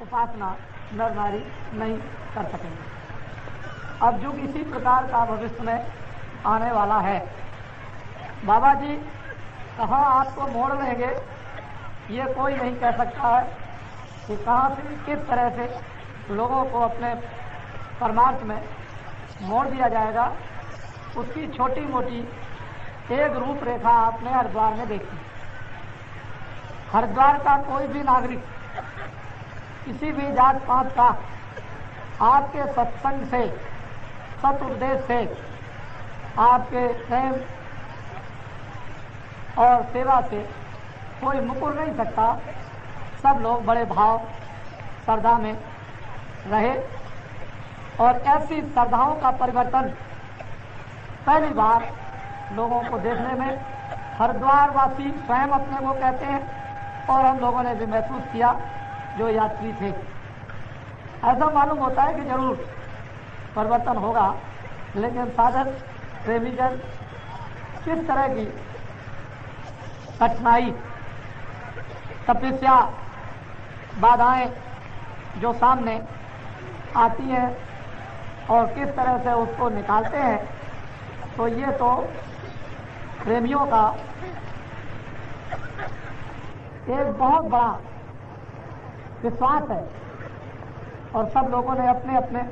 उपासना नर नारी नहीं कर सकेंगे। अब युग इसी प्रकार का भविष्य में आने वाला है। बाबा जी कहाँ आपको मोड़ लेंगे ये कोई नहीं कह सकता है कि कहाँ से किस तरह से लोगों को अपने परमार्थ में मोड़ दिया जाएगा। उसकी छोटी मोटी एक रूपरेखा आपने हरिद्वार में देखी। हरिद्वार का कोई भी नागरिक किसी भी जात पात का आपके सत्संग से, सत उपदेश से, आपके प्रेम और सेवा से कोई मुकुर नहीं सकता। सब लोग बड़े भाव श्रद्धा में रहे और ऐसी श्रद्धाओं का परिवर्तन पहली बार लोगों को देखने में हरिद्वार वासी स्वयं अपने को कहते हैं और हम लोगों ने भी महसूस किया जो यात्री थे। ऐसा मालूम होता है कि जरूर परिवर्तन होगा, लेकिन साधक प्रेमीजन किस तरह की कठिनाई, तपस्या, बाधाएं जो सामने आती हैं और किस तरह से उसको निकालते हैं, तो ये तो प्रेमियों का एक बहुत बड़ा विश्वास है। और सब लोगों ने अपने अपने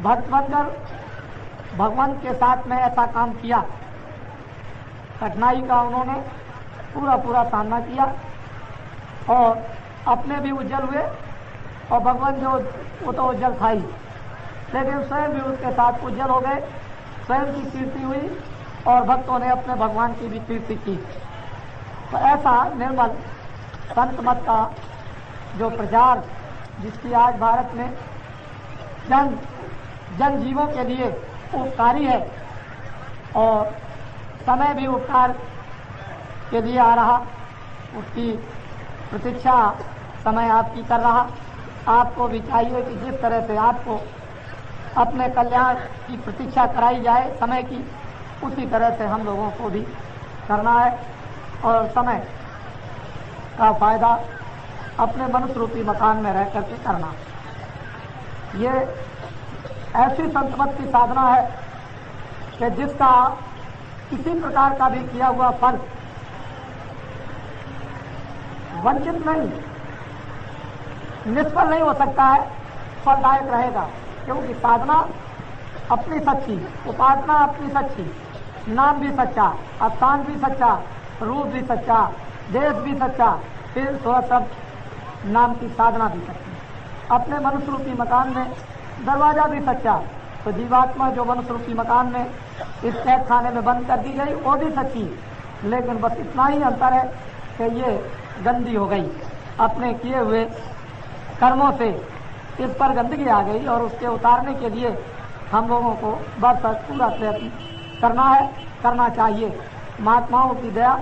भक्त बनकर भगवान के साथ में ऐसा काम किया। कठिनाई का उन्होंने पूरा सामना किया और अपने भी उज्जवल हुए और भगवान जो वो तो उज्जवल था ही, लेकिन स्वयं भी उसके साथ उज्जवल हो गए। स्वयं की कीर्ति हुई और भक्तों ने अपने भगवान की भी कीर्ति की। तो ऐसा निर्मल संत मत का जो प्रचार, जिसकी आज भारत में जन जीवों के लिए उपकारी है और समय भी उपकार के लिए आ रहा, उसकी प्रतीक्षा समय आपकी कर रहा। आपको भी चाहिए कि जिस तरह से आपको अपने कल्याण की प्रतीक्षा कराई जाए समय की, उसी तरह से हम लोगों को भी करना है और समय का फायदा अपने मनुष्य रूपी मकान में रह करके करना। ये ऐसी संतमत की साधना है कि जिसका किसी प्रकार का भी किया हुआ फल वंचित नहीं, निष्फल नहीं हो सकता है, फलदायक रहेगा। क्योंकि साधना अपनी सच्ची, उपासना अपनी सच्ची, नाम भी सच्चा, स्थान भी सच्चा, रूप भी सच्चा, देश भी सच्चा, फिर थोड़ा सब नाम की साधना भी सच्ची। अपने मनुष्य रूपी मकान में दरवाजा भी सच्चा। तो जीवात्मा जो मनुष्य रूपी मकान में इस कैद खाने में बंद कर दी गई वो भी सच्ची, लेकिन बस इतना ही अंतर है कि ये गंदी हो गई। अपने किए हुए कर्मों से इस पर गंदगी आ गई और उसके उतारने के लिए हम लोगों को बरसक पूरा प्रयत्न करना है, करना चाहिए। महात्माओं की दया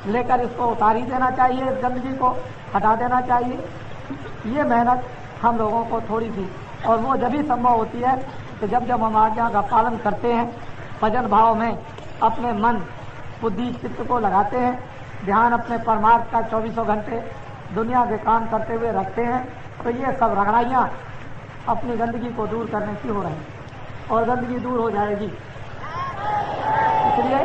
लेकर इसको उतार ही देना चाहिए, इस गंदगी को हटा देना चाहिए। ये मेहनत हम लोगों को थोड़ी सी, और वो जब भी संभव होती है कि जब हम आज्ञा का पालन करते हैं, भजन भाव में अपने मन बुद्धि चित्त को लगाते हैं, ध्यान अपने परमार्थ का 24 घंटे दुनिया के काम करते हुए रखते हैं, तो ये सब रगड़ाइयाँ अपनी गंदगी को दूर करने की हो रही हैं और गंदगी दूर हो जाएगी। इसलिए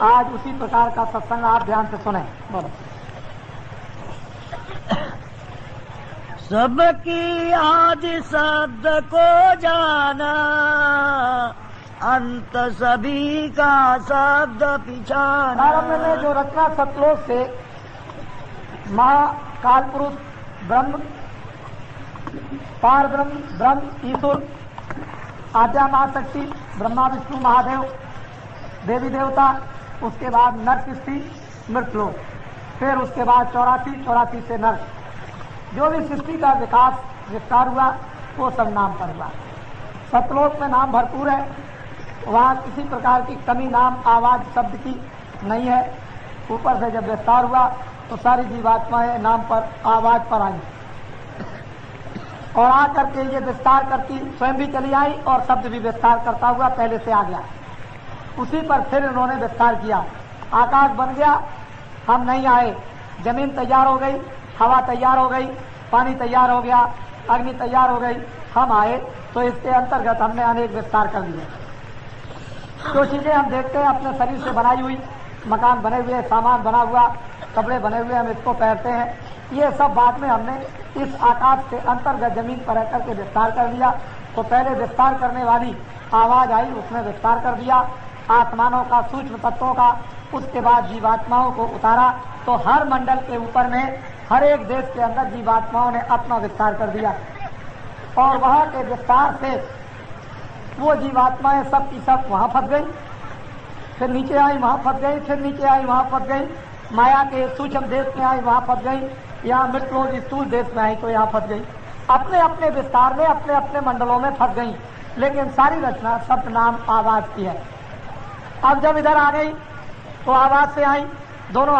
आज उसी प्रकार का सत्संग आप ध्यान से सुने। बोलो। सबकी आदि शब्द को जाना, अंत सभी का शब्द पिछाना। प्रारंभ में जो रचना सतलोक से महाकाल पुरुष ब्रह्म, पार ब्रह्म, ब्रह्म ईश्वर, आद्या महाशक्ति, ब्रह्मा विष्णु महादेव, देवी देवता, उसके बाद नर सृष्टि, मृतलोक, फिर उसके बाद 84 से नर, जो भी सृष्टि का विस्तार हुआ वो सब नाम पर हुआ। सतलोक में नाम भरपूर है, वहाँ किसी प्रकार की कमी नाम आवाज शब्द की नहीं है। ऊपर से जब विस्तार हुआ तो सारी जीवात्माएं नाम पर आवाज पर आई और आकर के ये विस्तार करती स्वयं भी चली आई और शब्द भी विस्तार करता हुआ पहले से आ गया। उसी पर फिर उन्होंने विस्तार किया, आकाश बन गया, हम नहीं आए, जमीन तैयार हो गई, हवा तैयार हो गई, पानी तैयार हो गया, अग्नि तैयार हो गई, हम आए तो इसके अंतर्गत हमने अनेक विस्तार कर दिए। जो चीजें हम देखते हैं अपने शरीर से बनाई हुई, मकान बने हुए, सामान बना हुआ, कपड़े बने हुए, हम इसको पहनते हैं, ये सब बाद में हमने इस आकाश के अंतर्गत जमीन पर रह करके विस्तार कर दिया। तो पहले विस्तार करने वाली आवाज आई, उसने विस्तार कर दिया आसमानों का, सूक्ष्म तत्वों का। उसके बाद जीवात्माओं को उतारा, तो हर मंडल के ऊपर में हर एक देश के अंदर जीवात्माओं ने अपना विस्तार कर दिया। और वहां के विस्तार से वो जीवात्माएं सब की सब वहां फंस गई, फिर नीचे आई वहां फंस गई, फिर नीचे आई वहां फंस गई, माया के सूक्ष्म देश में आई वहां फंस गई, यहाँ मृतलोक स्थूल देश में आई तो यहाँ फंस गई। अपने अपने विस्तार में अपने अपने मंडलों में फंस गई, लेकिन सारी रचना शब्द नाम आवाज की है। अब जब इधर आ गई तो आवाज से आई, दोनों